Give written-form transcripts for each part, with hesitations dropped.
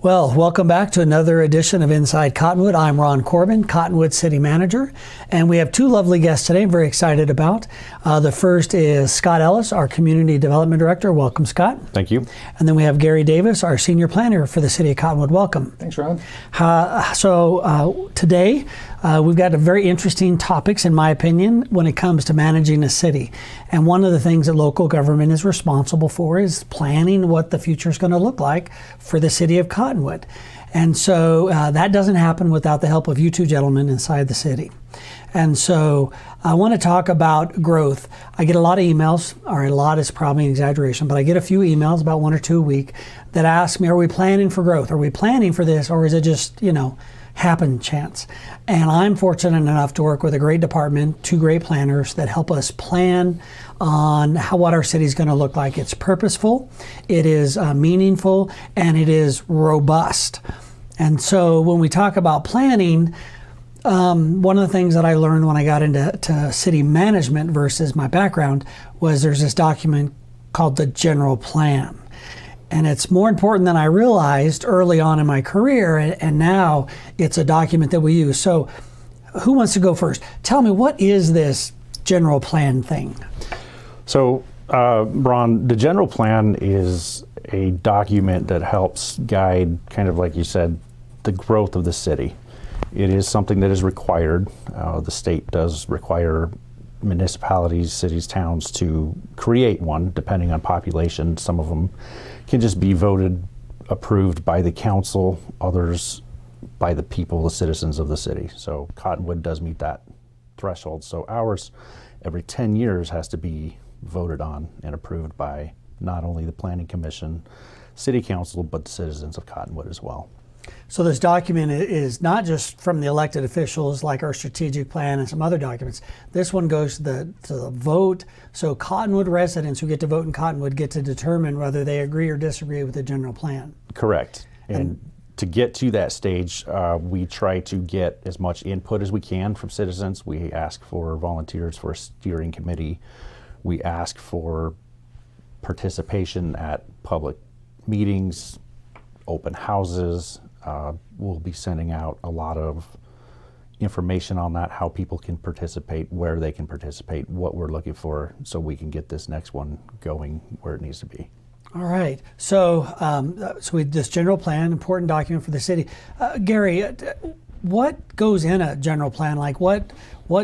Well, welcome back to another edition of Inside Cottonwood. I'm Ron Corbin, Cottonwood City Manager, and we have two lovely guests today I'm very excited about. The first is Scott Ellis, our Community Development Director. Welcome, Scott. Thank you. And then we have Gary Davis, our Senior Planner for the City of Cottonwood. Welcome. Thanks, Ron. Today, we've got a very interesting topics, in my opinion, when it comes to managing a city. And one of the things that local government is responsible for is planning what the future is going to look like for the City of Cottonwood. And so that doesn't happen without the help of you two gentlemen inside the city. And so I want to talk about growth. I get a lot of emails, or a lot is probably an exaggeration, but I get a few emails, about 1 or 2 a week, that ask me, are we planning for growth? Are we planning for this? Or is it just, happen chance? And I'm fortunate enough to work with a great department, two great planners that help us plan on what our city is going to look like. It's purposeful, it is meaningful, and it is robust. And so when we talk about planning, one of the things that I learned when I got into city management versus my background was there's this document called the general plan. And it's more important than I realized early on in my career, and now it's a document that we use. So who wants to go first? Tell me, what is this general plan thing? So, Ron, the general plan is a document that helps guide, kind of like you said, the growth of the city. It is something that is required. The state does require municipalities, cities, towns to create one, depending on population. Some of them can just be voted, approved by the council, others by the people, the citizens of the city. So Cottonwood does meet that threshold. So ours, every 10 years, has to be voted on and approved by not only the Planning Commission, City Council, but the citizens of Cottonwood as well. So this document is not just from the elected officials like our strategic plan and some other documents. This one goes to the vote. So Cottonwood residents who get to vote in Cottonwood get to determine whether they agree or disagree with the general plan. Correct. And to get to that stage, we try to get as much input as we can from citizens. We ask for volunteers for a steering committee. We ask for participation at public meetings, open houses. We'll be sending out a lot of information on that, how people can participate, where they can participate, what we're looking for, so we can get this next one going where it needs to be. All right. So, this general plan, important document for the city. Gary, what goes in a general plan? Like what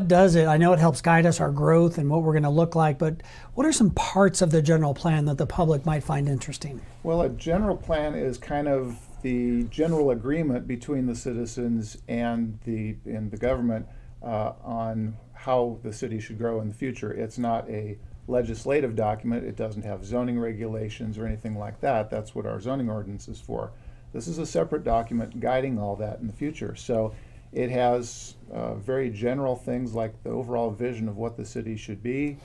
does it? I know it helps guide us, our growth and what we're going to look like, but what are some parts of the general plan that the public might find interesting? Well, a general plan is kind of the general agreement between the citizens and the government on how the city should grow in the future. It's not a legislative document. It doesn't have zoning regulations or anything like that. That's what our zoning ordinance is for. This is a separate document guiding all that in the future. So it has very general things like the overall vision of what the city should be,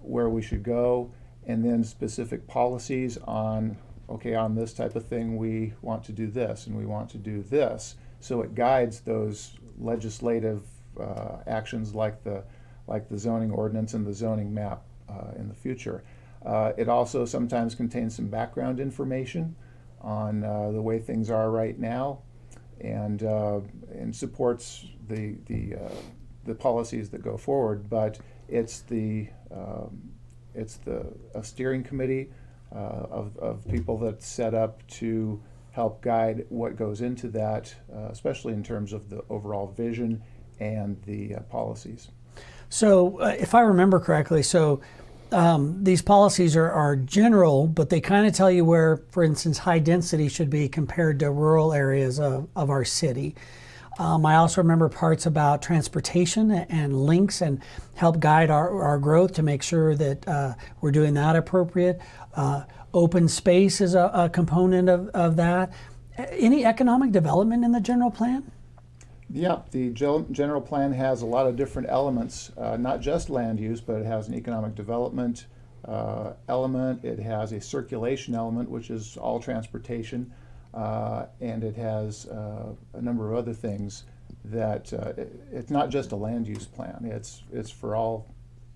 where we should go, and then specific policies on, okay, on this type of thing, we want to do this and we want to do this. So it guides those legislative actions like the zoning ordinance and the zoning map in the future. It also sometimes contains some background information on the way things are right now, and supports the policies that go forward. But it's a steering committee of people that's set up to help guide what goes into that, especially in terms of the overall vision and the policies. So if I remember correctly, these policies are general, but they kind of tell you where, for instance, high density should be compared to rural areas of our city. I also remember parts about transportation and links and help guide our growth to make sure that we're doing that appropriate. Open space is a component of that. Any economic development in the general plan? Yeah, the general plan has a lot of different elements, not just land use, but it has an economic development element. It has a circulation element, which is all transportation. And it has a number of other things that it's not just a land use plan. It's for all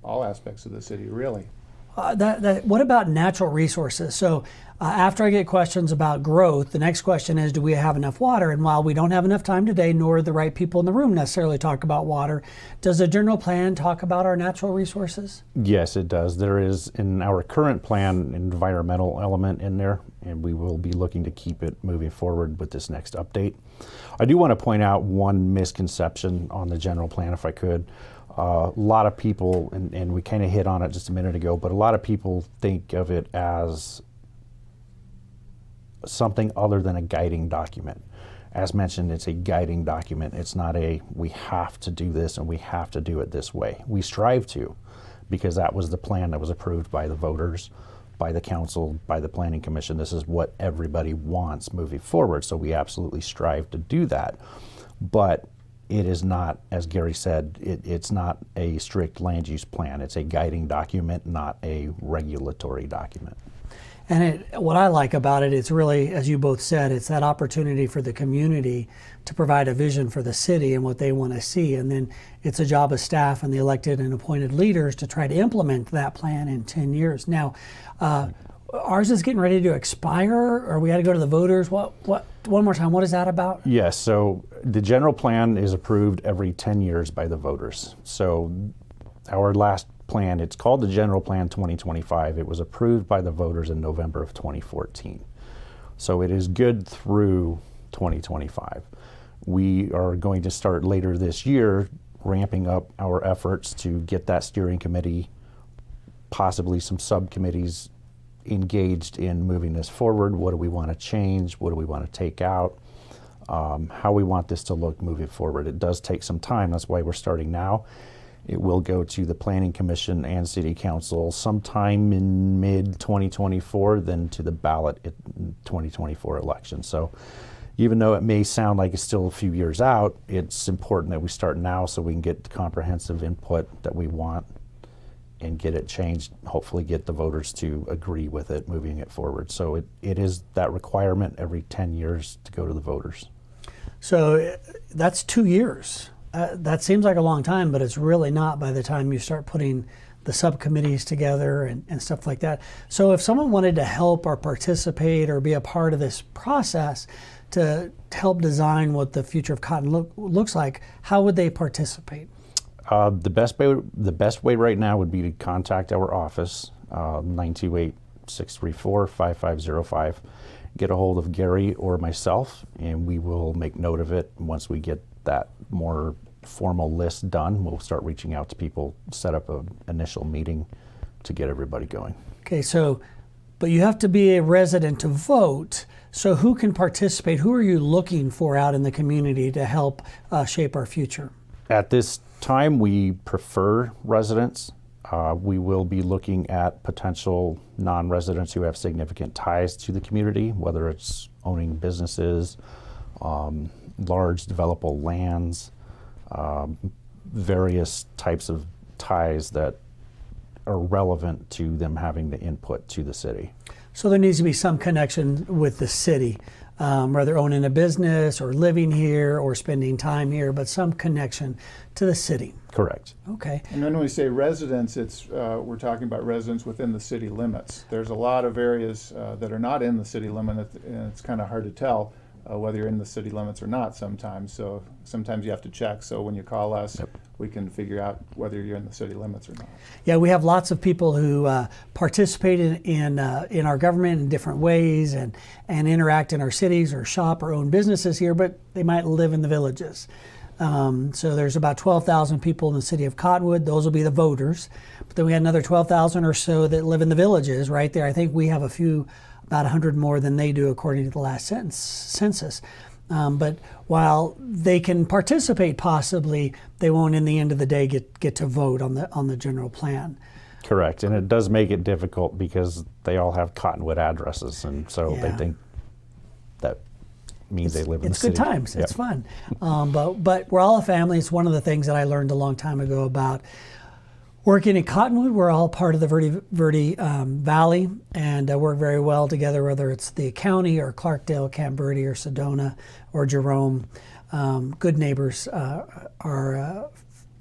aspects of the city, really. What about natural resources? So after I get questions about growth, the next question is, do we have enough water? And while we don't have enough time today, nor the right people in the room necessarily talk about water, does the general plan talk about our natural resources? Yes, it does. There is, in our current plan, an environmental element in there, and we will be looking to keep it moving forward with this next update. I do want to point out one misconception on the general plan, if I could. A lot of people, and we kind of hit on it just a minute ago, but a lot of people think of it as something other than a guiding document. As mentioned, it's a guiding document. It's not a, we have to do this and we have to do it this way. We strive to, because that was the plan that was approved by the voters, by the council, by the planning commission. This is what everybody wants moving forward, so we absolutely strive to do that. But it is not, as Gary said, it's not a strict land use plan. It's a guiding document, not a regulatory document. And what I like about it, it's really, as you both said, it's that opportunity for the community to provide a vision for the city and what they want to see. And then it's a job of staff and the elected and appointed leaders to try to implement that plan in 10 years. Now, ours is getting ready to expire, or we got to go to the voters. One more time, what is that about? Yes, so the general plan is approved every 10 years by the voters. So our last plan, it's called the General Plan 2025. It was approved by the voters in November of 2014. So it is good through 2025. We are going to start later this year ramping up our efforts to get that steering committee, possibly some subcommittees, engaged in moving this forward. What do we want to change? What do we want to take out? How we want this to look moving forward. It does take some time. That's why we're starting now. It will go to the Planning Commission and City Council sometime in mid-2024, then to the ballot in 2024 election. So even though it may sound like it's still a few years out, it's important that we start now so we can get the comprehensive input that we want and get it changed, hopefully get the voters to agree with it, moving it forward. So it is that requirement every 10 years to go to the voters. So that's 2 years. That seems like a long time, but it's really not by the time you start putting the subcommittees together and stuff like that. So if someone wanted to help or participate or be a part of this process to help design what the future of cotton looks like, how would they participate? The best way right now would be to contact our office, 928-634-5505. Get a hold of Gary or myself, and we will make note of it. Once we get that more formal list done, we'll start reaching out to people, set up an initial meeting to get everybody going. Okay, so, but you have to be a resident to vote. So who can participate? Who are you looking for out in the community to help shape our future? At this time, we prefer residents. We will be looking at potential non-residents who have significant ties to the community, whether it's owning businesses, large developable lands, various types of ties that are relevant to them having the input to the city. So there needs to be some connection with the city, whether owning a business or living here or spending time here, but some connection to the city. Correct. Okay. And when we say residents, it's we're talking about residents within the city limits. There's a lot of areas that are not in the city limit, and it's kind of hard to tell whether you're in the city limits or not sometimes. So sometimes you have to check. So when you call us, Yep. we can figure out whether you're in the city limits or not. Yeah, we have lots of people who participate in our government in different ways and interact in our cities or shop or own businesses here, but they might live in the villages. So there's about 12,000 people in the city of Cottonwood. Those will be the voters. But then we had another 12,000 or so that live in the villages right there. I think we have about 100 more than they do according to the last census. But while they can participate possibly, they won't in the end of the day get to vote on the general plan. Correct, and it does make it difficult because they all have Cottonwood addresses, and so they Yeah. think that means they live in the It's city. good times. Yep. It's fun. But we're all a family. It's one of the things that I learned a long time ago about working in Cottonwood. We're all part of the Verde Valley and work very well together, whether it's the county or Clarkdale, Camp Verde, or Sedona, or Jerome. Good neighbors are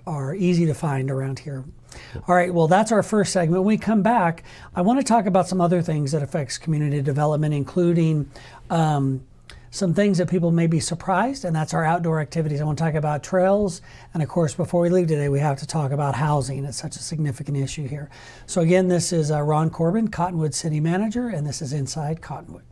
are easy to find around here. All right, well, that's our first segment. When we come back, I want to talk about some other things that affects community development, including some things that people may be surprised, and that's our outdoor activities. I want to talk about trails, and of course, before we leave today, we have to talk about housing. It's such a significant issue here. So again, this is Ron Corbin, Cottonwood City Manager, and this is Inside Cottonwood.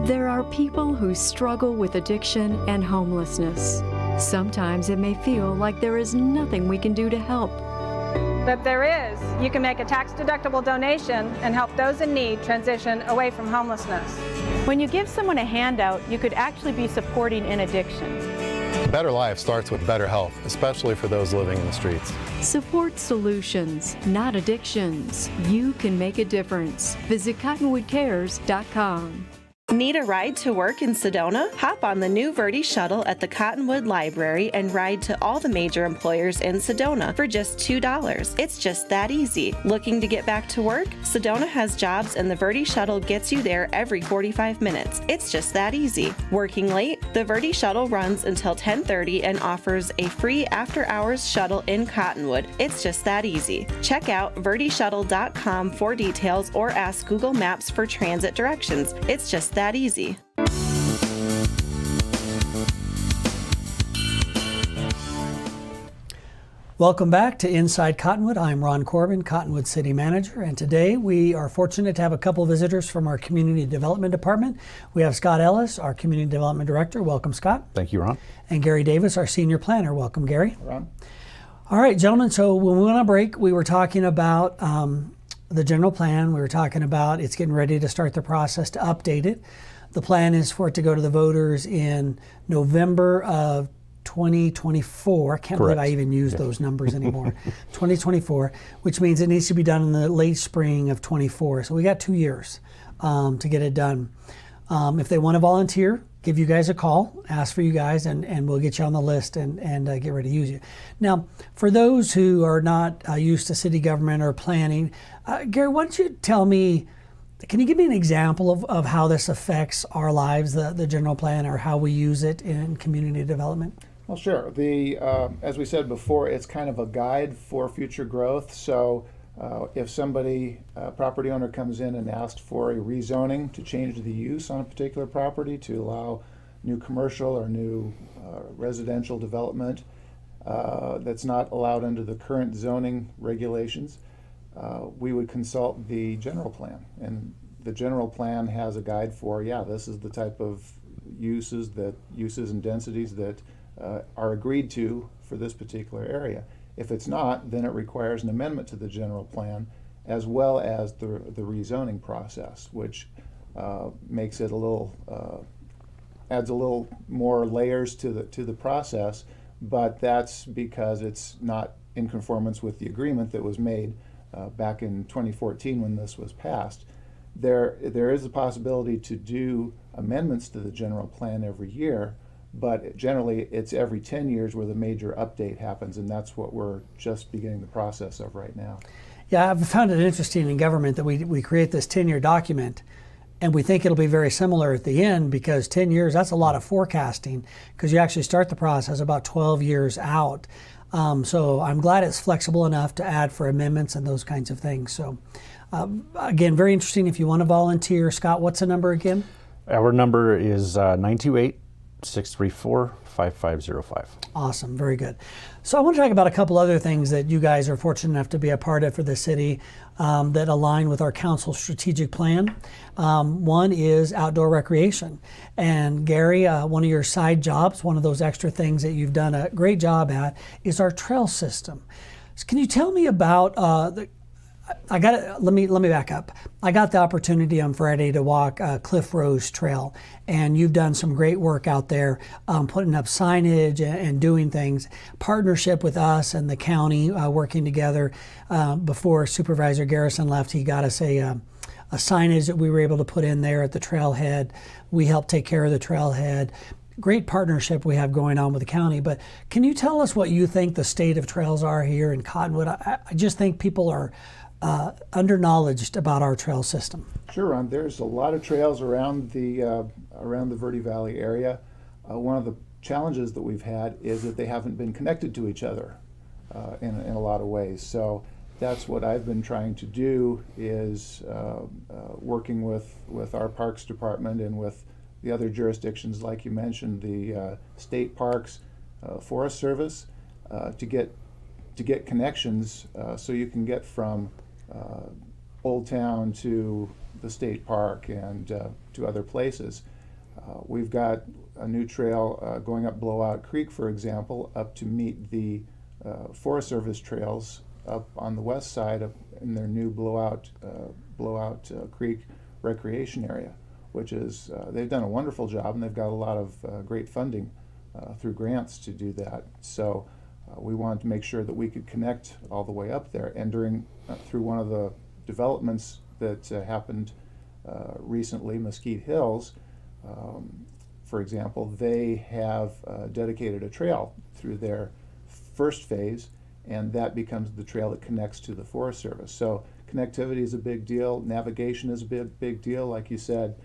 There are people who struggle with addiction and homelessness. Sometimes it may feel like there is nothing we can do to help. But there is. You can make a tax-deductible donation and help those in need transition away from homelessness. When you give someone a handout, you could actually be supporting an addiction. A better life starts with better health, especially for those living in the streets. Support solutions, not addictions. You can make a difference. Visit cottonwoodcares.com. Need a ride to work in Sedona? Hop on the new Verde Shuttle at the Cottonwood Library and ride to all the major employers in Sedona for just $2. It's just that easy. Looking to get back to work? Sedona has jobs and the Verde Shuttle gets you there every 45 minutes. It's just that easy. Working late? The Verde Shuttle runs until 10:30 and offers a free after-hours shuttle in Cottonwood. It's just that easy. Check out verdeshuttle.com for details or ask Google Maps for transit directions. It's just that easy. Welcome back to Inside Cottonwood. I'm Ron Corbin, Cottonwood City Manager, and today we are fortunate to have a couple visitors from our Community Development Department. We have Scott Ellis, our Community Development Director. Welcome, Scott. Thank you, Ron. And Gary Davis, our Senior Planner. Welcome, Gary. Ron? All right, gentlemen, so when we went on break, we were talking about the general plan. We were talking about it's getting ready to start the process to update it. The plan is for it to go to the voters in November of 2024. I can't believe I even use those numbers anymore. 2024, which means it needs to be done in the late spring of 24. So we got 2 years to get it done. If they want to volunteer, give you guys a call, ask for you guys, and we'll get you on the list and get ready to use you. Now, for those who are not used to city government or planning, Gary, why don't you tell me, can you give me an example of how this affects our lives, the general plan, or how we use it in community development? Well, sure. As we said before, it's kind of a guide for future growth. So if somebody, a property owner, comes in and asks for a rezoning to change the use on a particular property to allow new commercial or new residential development that's not allowed under the current zoning regulations, we would consult the general plan. And the general plan has a guide for, this is the type of uses and densities that are agreed to for this particular area. If it's not, then it requires an amendment to the general plan as well as the rezoning process, which makes it adds a little more layers to the process, but that's because it's not in conformance with the agreement that was made back in 2014 when this was passed. There is a possibility to do amendments to the general plan every year, but generally it's every 10 years where the major update happens, and that's what we're just beginning the process of right now. Yeah, I've found it interesting in government that we create this 10-year document, and we think it'll be very similar at the end, because 10 years, that's a lot of forecasting, because you actually start the process about 12 years out. So I'm glad it's flexible enough to add for amendments and those kinds of things. So again, very interesting. If you want to volunteer, Scott, what's the number again? Our number is 928-634-5505. Awesome, very good. So I want to talk about a couple other things that you guys are fortunate enough to be a part of for the city that align with our council's strategic plan. One is outdoor recreation. And Gary, one of your side jobs, one of those extra things that you've done a great job at, is our trail system. So can you tell me about let me back up. I got the opportunity on Friday to walk Cliff Rose Trail, and you've done some great work out there, putting up signage and doing things. Partnership with us and the county working together. Before Supervisor Garrison left, he got us a signage that we were able to put in there at the trailhead. We helped take care of the trailhead. Great partnership we have going on with the county. But can you tell us what you think the state of trails are here in Cottonwood? I just think people are underknowledged about our trail system? Sure, Ron. There's a lot of trails around the Verde Valley area. One of the challenges that we've had is that they haven't been connected to each other in a lot of ways. So that's what I've been trying to do, is working with our Parks Department and with the other jurisdictions, like you mentioned, the state parks, Forest Service, to get connections so you can get from Old Town to the state park and to other places. We've got a new trail going up Blowout Creek, for example, up to meet the Forest Service trails up on the west side in their new Blowout Creek recreation area, which is, they've done a wonderful job, and they've got a lot of great funding through grants to do that. So we wanted to make sure that we could connect all the way up there. And through one of the developments that happened recently, Mesquite Hills, for example, they have dedicated a trail through their first phase, and that becomes the trail that connects to the Forest Service. So connectivity is a big deal. Navigation is a big deal. Like you said,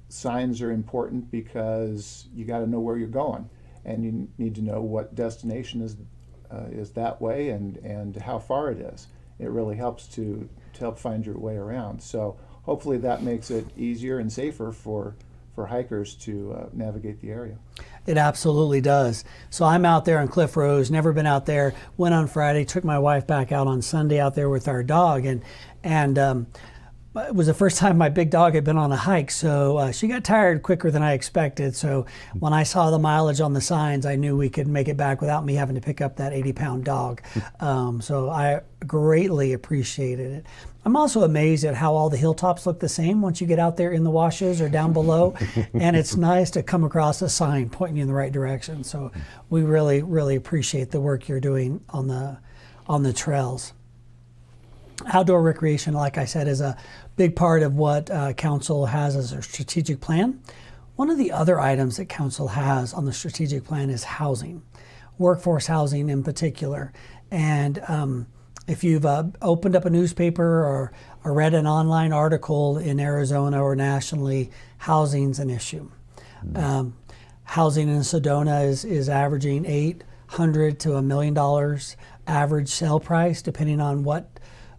signs are important because you got to know where you're going, and you need to know what destination is that way and how far it is. It really helps to help find your way around. So hopefully that makes it easier and safer for hikers to navigate the area. It absolutely does. So I'm out there on Cliff Rose, never been out there, went on Friday, took my wife back out on Sunday out there with our dog, and it was the first time my big dog had been on a hike, so she got tired quicker than I expected. So when I saw the mileage on the signs, I knew we could make it back without me having to pick up that 80-pound dog. So I greatly appreciated it. I'm also amazed at how all the hilltops look the same once you get out there in the washes or down below. And it's nice to come across a sign pointing you in the right direction. So we really, really appreciate the work you're doing on the trails. Outdoor recreation, like I said, is a big part of what Council has as a strategic plan. One of the other items that Council has on the strategic plan is housing, workforce housing in particular. And if you've opened up a newspaper or read an online article in Arizona or nationally, housing's an issue. Housing in Sedona is averaging $800,000 to $1 million average sale price, depending on what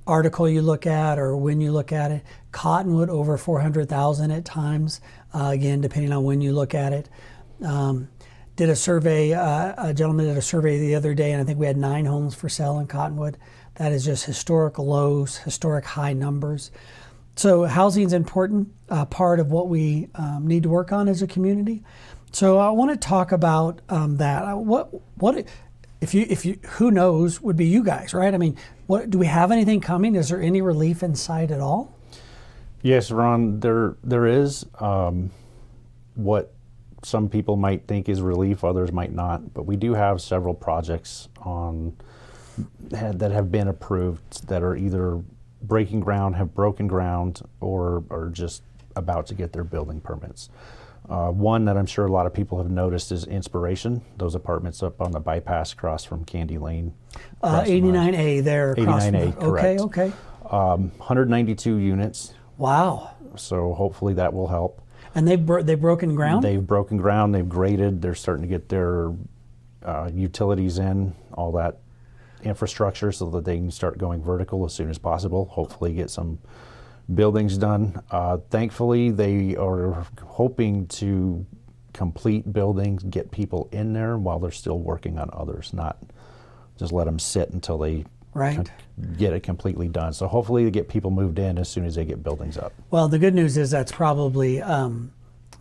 article you look at or when you look at it. Cottonwood over $400,000 at times, again, depending on when you look at it. Did a survey, a gentleman did a survey the other day, and I think we had 9 homes for sale in Cottonwood. That is just historic lows, historic high numbers. So housing is an important part of what we need to work on as a community. So I want to talk about that. What if you who knows would be you guys, right? I mean, what do we have anything coming? Is there any relief in sight at all? Yes, Ron, there is. What some people might think is relief, others might not. But we do have several projects that have been approved that are either breaking ground, have broken ground, or are just about to get their building permits. One that I'm sure a lot of people have noticed is Inspiration, those apartments up on the bypass across from Candy Lane. 89A there. Across 89A, from correct. Okay. 192 units. Wow. So hopefully that will help. And they've broken ground? They've broken ground, they've graded, they're starting to get their utilities in, all that infrastructure so that they can start going vertical as soon as possible, hopefully get some buildings done. Thankfully, they are hoping to complete buildings, get people in there while they're still working on others, not just let them sit until they get it completely done. So hopefully they get people moved in as soon as they get buildings up. Well, the good news is that's probably,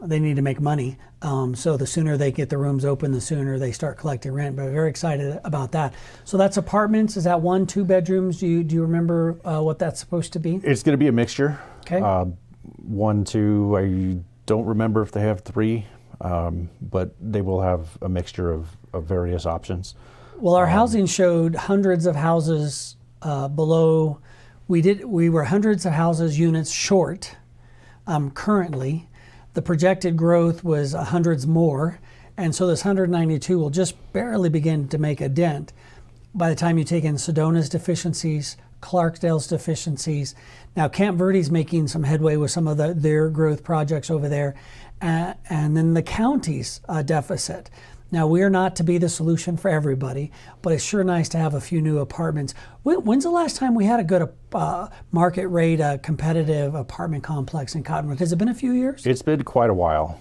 they need to make money. So the sooner they get the rooms open, the sooner they start collecting rent. But very excited about that. So that's apartments. Is that 1, 2 bedrooms? Do you remember what that's supposed to be? It's going to be a mixture. Okay. 1, 2, I don't remember if they have 3, but they will have a mixture of various options. Well, our housing showed hundreds of houses below. We were hundreds of houses units short currently. The projected growth was hundreds more, and so this 192 will just barely begin to make a dent. By the time you take in Sedona's deficiencies, Clarksdale's deficiencies. Now Camp Verde's making some headway with some of their growth projects over there, and then the county's deficit. Now, we are not to be the solution for everybody, but it's sure nice to have a few new apartments. When's the last time we had a good market rate, competitive apartment complex in Cottonwood? Has it been a few years? It's been quite a while.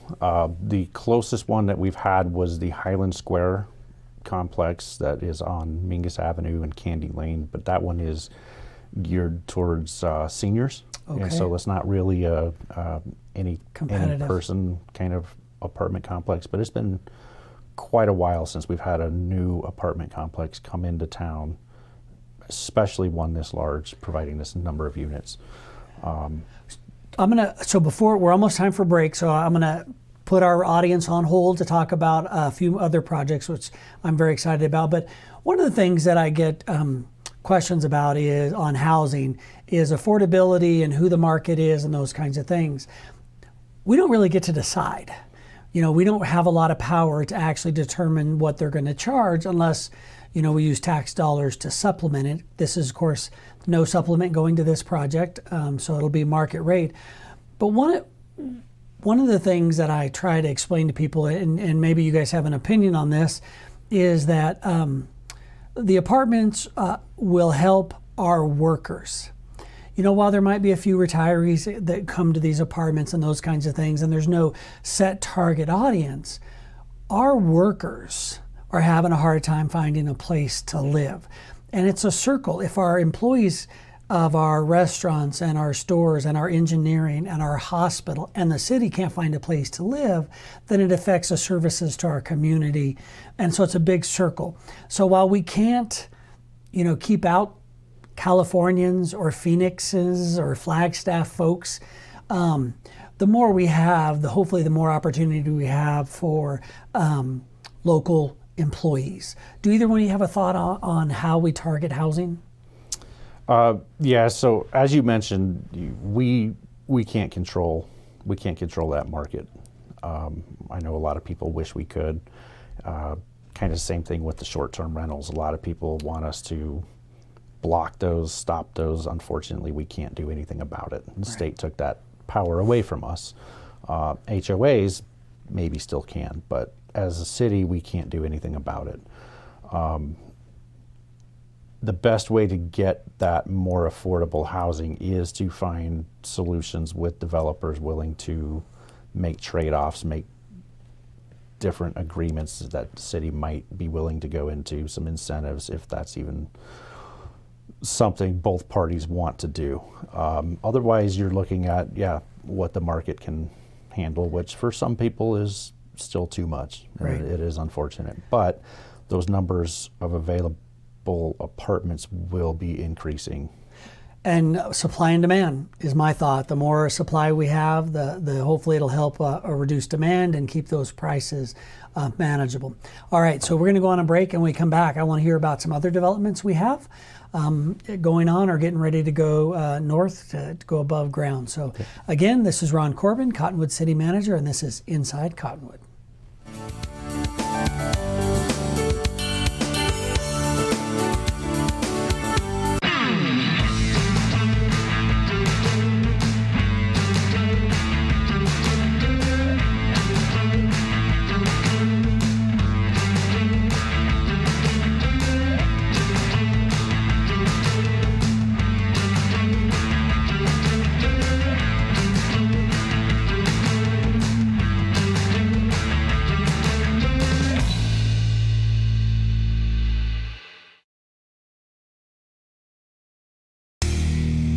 The closest one that we've had was the Highland Square complex that is on Mingus Avenue and Candy Lane, but that one is geared towards seniors. Okay. And so it's not really any Competitive. person kind of apartment complex, but it's been quite a while since we've had a new apartment complex come into town, especially one this large, providing this number of units. So before, we're almost time for break, so I'm gonna put our audience on hold to talk about a few other projects, which I'm very excited about. But one of the things that I get questions about is on housing is affordability and who the market is and those kinds of things. We don't really get to decide. You know, we don't have a lot of power to actually determine what they're going to charge unless, you know, we use tax dollars to supplement it. This is, of course, no supplement going to this project, so it'll be market rate. But one of the things that I try to explain to people, and maybe you guys have an opinion on this, is that the apartments will help our workers. You know, while there might be a few retirees that come to these apartments and those kinds of things, and there's no set target audience, our workers are having a hard time finding a place to live. And it's a circle. If our employees of our restaurants and our stores and our engineering and our hospital and the city can't find a place to live, then it affects the services to our community. And so it's a big circle. So while we can't, you know, keep out Californians or Phoenixes or Flagstaff folks, the more we have, hopefully the more opportunity we have for local employees. Do either one of you have a thought on how we target housing? Yeah, so as you mentioned, we can't control that market. I know a lot of people wish we could. Kind of same thing with the short-term rentals. A lot of people want us to block those, stop those. Unfortunately, we can't do anything about it. The state took that power away from us. HOAs maybe still can, but as a city, we can't do anything about it. The best way to get that more affordable housing is to find solutions with developers willing to make trade-offs, make different agreements that the city might be willing to go into, some incentives if that's even something both parties want to do. Otherwise, you're looking at, what the market can handle, which for some people is still too much. Right. It is unfortunate. But those numbers of available apartments will be increasing. And supply and demand is my thought. The more supply we have, the hopefully it'll help reduce demand and keep those prices manageable. All right, so we're going to go on a break, and when we come back, I want to hear about some other developments we have going on or getting ready to go north to go above ground. So again, this is Ron Corbin, Cottonwood City Manager, and this is Inside Cottonwood.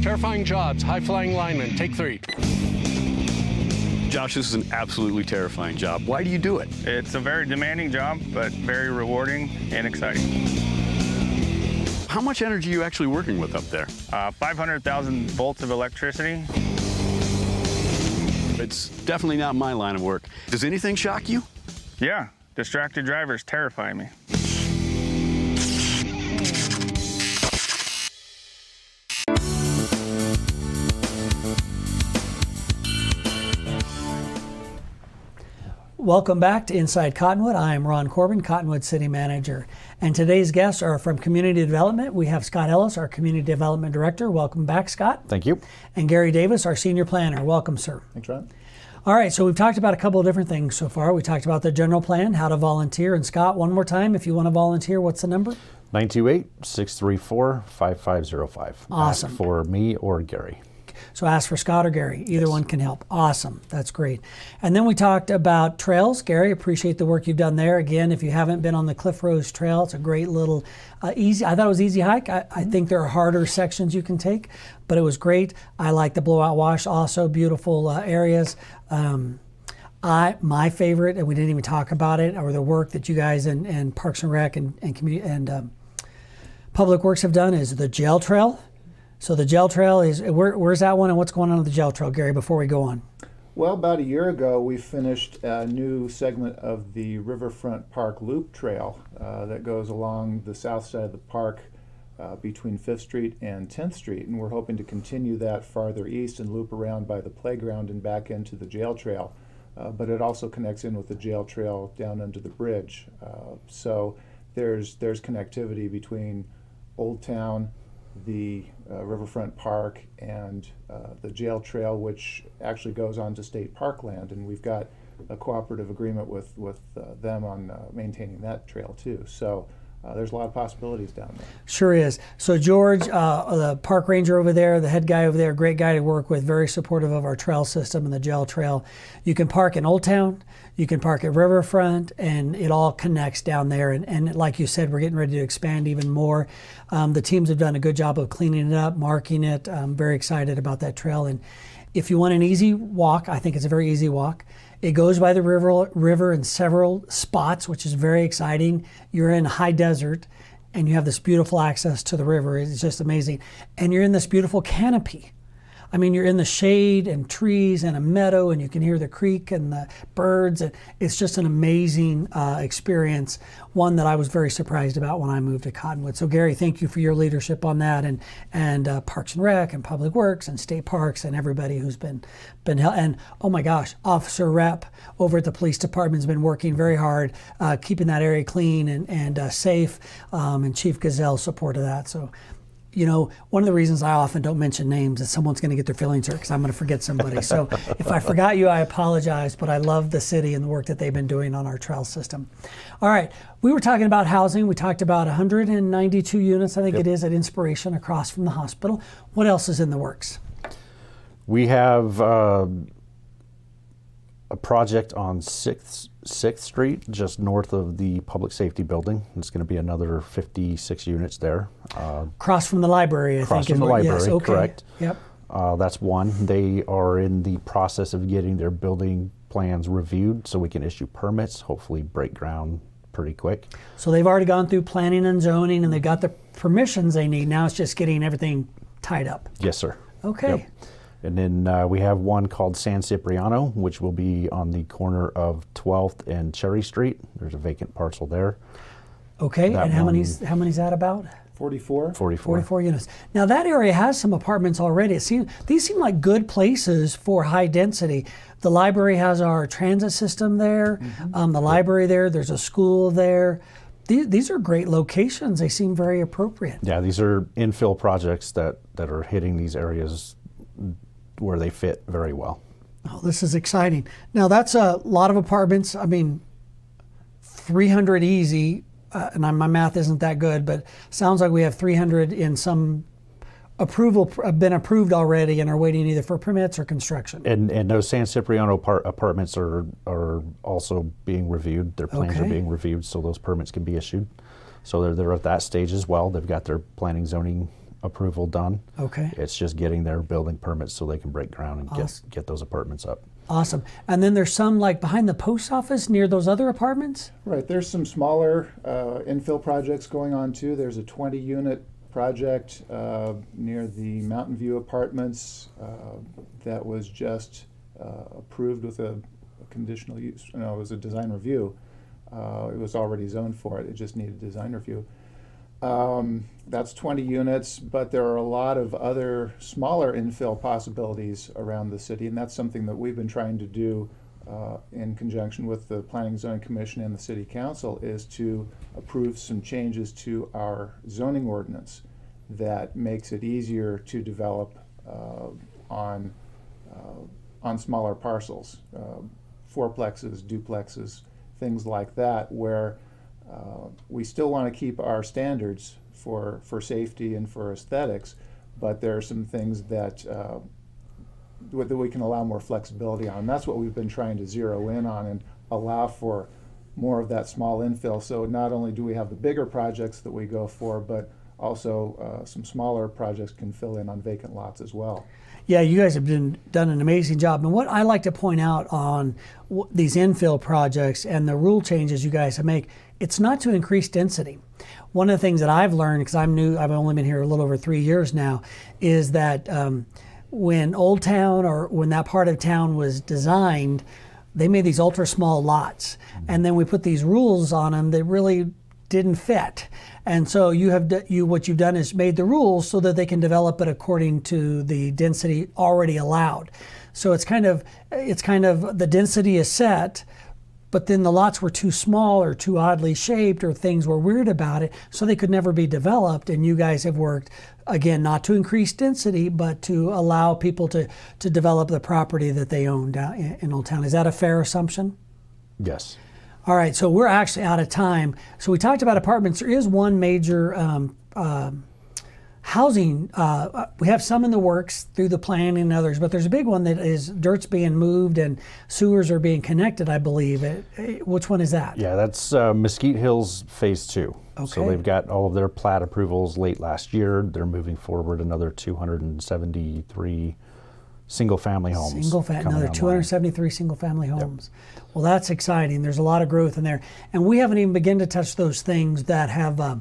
Terrifying jobs, high-flying linemen, take 3. Josh, this is an absolutely terrifying job. Why do you do it? It's a very demanding job, but very rewarding and exciting. How much energy are you actually working with up there? 500,000 volts of electricity. It's definitely not my line of work. Does anything shock you? Yeah, distracted drivers terrify me. welcome back to Inside Cottonwood. I am Ron Corbin, Cottonwood City Manager. And today's guests are from Community Development. We have Scott Ellis, our Community Development Director. Welcome back, Scott. Thank you. And Gary Davis, our Senior Planner. Welcome, sir. Thanks, Ron. All right, so we've talked about a couple of different things so far. We talked about the general plan, how to volunteer. And Scott, one more time, if you want to volunteer, what's the number? 928-634-5505. Awesome. Ask for me or Gary. So ask for Scott or Gary. Either one can help. Awesome. That's great. And then we talked about trails. Gary, appreciate the work you've done there. Again, if you haven't been on the Cliff Rose Trail, it's a great little easy. I thought it was easy hike. I think there are harder sections you can take, but it was great. I like the blowout wash. Also beautiful areas. My favorite, and we didn't even talk about it, or the work that you guys and Parks and Rec and community and Public Works have done is the jail trail. So the jail trail is, where's that one and what's going on with the jail trail, Gary, before we go on? Well, about a year ago, we finished a new segment of the Riverfront Park Loop Trail that goes along the south side of the park between 5th Street and 10th Street. And we're hoping to continue that farther east and loop around by the playground and back into the jail trail. But it also connects in with the jail trail down under the bridge. So there's connectivity between Old Town, the Riverfront Park, and the jail trail, which actually goes on to state parkland, and we've got a cooperative agreement with them on maintaining that trail too. So there's a lot of possibilities down there. Sure is. So George, the park ranger over there, the head guy over there, great guy to work with, very supportive of our trail system and the jail trail. You can park in Old Town, you can park at Riverfront, and it all connects down there. And like you said, we're getting ready to expand even more. The teams have done a good job of cleaning it up, marking it. I'm very excited about that trail. And if you want an easy walk, I think it's a very easy walk. It goes by the river in several spots, which is very exciting. You're in high desert, and you have this beautiful access to the river. It's just amazing. And you're in this beautiful canopy. I mean, you're in the shade and trees and a meadow, and you can hear the creek and the birds. And it's just an amazing experience, one that I was very surprised about when I moved to Cottonwood. So, Gary, thank you for your leadership on that, and Parks and Rec and Public Works and State Parks and everybody who's been helping. And oh my gosh, Officer Rep over at the police department has been working very hard, keeping that area clean and safe, and Chief Gazelle's support of that. So, you know, one of the reasons I often don't mention names is someone's going to get their feelings hurt because I'm going to forget somebody. So if I forgot you, I apologize, but I love the city and the work that they've been doing on our trail system. All right, we were talking about housing. We talked about 192 units, I think it is, at Inspiration across from the hospital. What else is in the works? We have a project on 6th Street, just north of the Public Safety Building. It's going to be another 56 units there. Across from the library, I think. Across from the library, yes, okay. correct. Yep. That's one. They are in the process of getting their building plans reviewed so we can issue permits, hopefully break ground pretty quick. So they've already gone through planning and zoning, and they've got the permissions they need. Now it's just getting everything tied up. Yes, sir. Okay. Yep. And then we have one called San Cipriano, which will be on the corner of 12th and Cherry Street. There's a vacant parcel there. Okay, and how many is that about? 44. 44 units. Now that area has some apartments already. These seem like good places for high density. The library has our transit system there. Mm-hmm. The library there. There's a school there. These are great locations. They seem very appropriate. Yeah, these are infill projects that are hitting these areas where they fit very well. Oh, this is exciting. Now that's a lot of apartments. I mean, 300 easy, and my math isn't that good, but sounds like we have 300 in some been approved already and are waiting either for permits or construction. And those San Cipriano apartments are also being reviewed. Their plans are being reviewed, so those permits can be issued. So they're at that stage as well. They've got their planning zoning approval done. Okay. It's just getting their building permits so they can break ground and get those apartments up. Awesome. And then there's some like behind the post office near those other apartments? Right, there's some smaller infill projects going on too. There's a 20-unit project near the Mountain View Apartments that was just approved with a conditional use. No, it was a design review. It was already zoned for it. It just needed design review. That's 20 units, but there are a lot of other smaller infill possibilities around the city, and that's something that we've been trying to do in conjunction with the Planning and Zoning Commission and the City Council, is to approve some changes to our zoning ordinance that makes it easier to develop on smaller parcels, fourplexes, duplexes, things like that, where we still want to keep our standards for safety and for aesthetics, but there are some things that we can allow more flexibility on. And that's what we've been trying to zero in on and allow for more of that small infill. So not only do we have the bigger projects that we go for, but also some smaller projects can fill in on vacant lots as well. Yeah, you guys have done an amazing job. And what I like to point out on these infill projects and the rule changes you guys have made, it's not to increase density. One of the things that I've learned, because I'm new, I've only been here a little over 3 years now, is that when Old Town, or when that part of town was designed, they made these ultra small lots. And then we put these rules on them that really didn't fit. And so what you've done is made the rules so that they can develop it according to the density already allowed. So it's kind of the density is set, but then the lots were too small or too oddly shaped, or things were weird about it, so they could never be developed. And you guys have worked, again, not to increase density, but to allow people to develop the property that they own down in Old Town. Is that a fair assumption? Yes. All right, so we're actually out of time. So we talked about apartments. There is one major housing. We have some in the works through the planning and others, but there's a big one that is dirt's being moved and sewers are being connected, I believe. Which one is that? Yeah, that's Mesquite Hills Phase 2. Okay. So they've got all of their plat approvals late last year. They're moving forward another 273 single-family homes. Another 273 single-family homes. Yep. Well, that's exciting. There's a lot of growth in there. And we haven't even begun to touch those things that have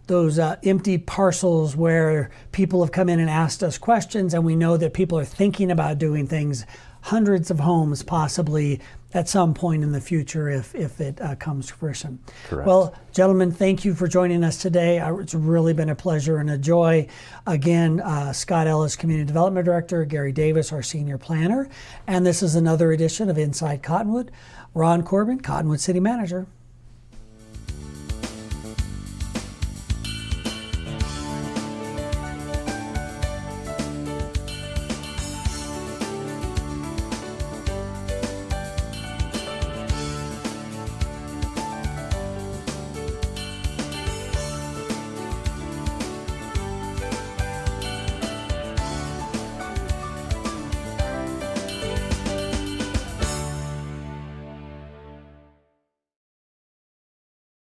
those empty parcels where people have come in and asked us questions, and we know that people are thinking about doing things, hundreds of homes possibly at some point in the future if it comes to fruition. Correct. Well, gentlemen, thank you for joining us today. It's really been a pleasure and a joy. Again, Scott Ellis, Community Development Director, Gary Davis, our Senior Planner, and this is another edition of Inside Cottonwood. Ron Corbin, Cottonwood City Manager.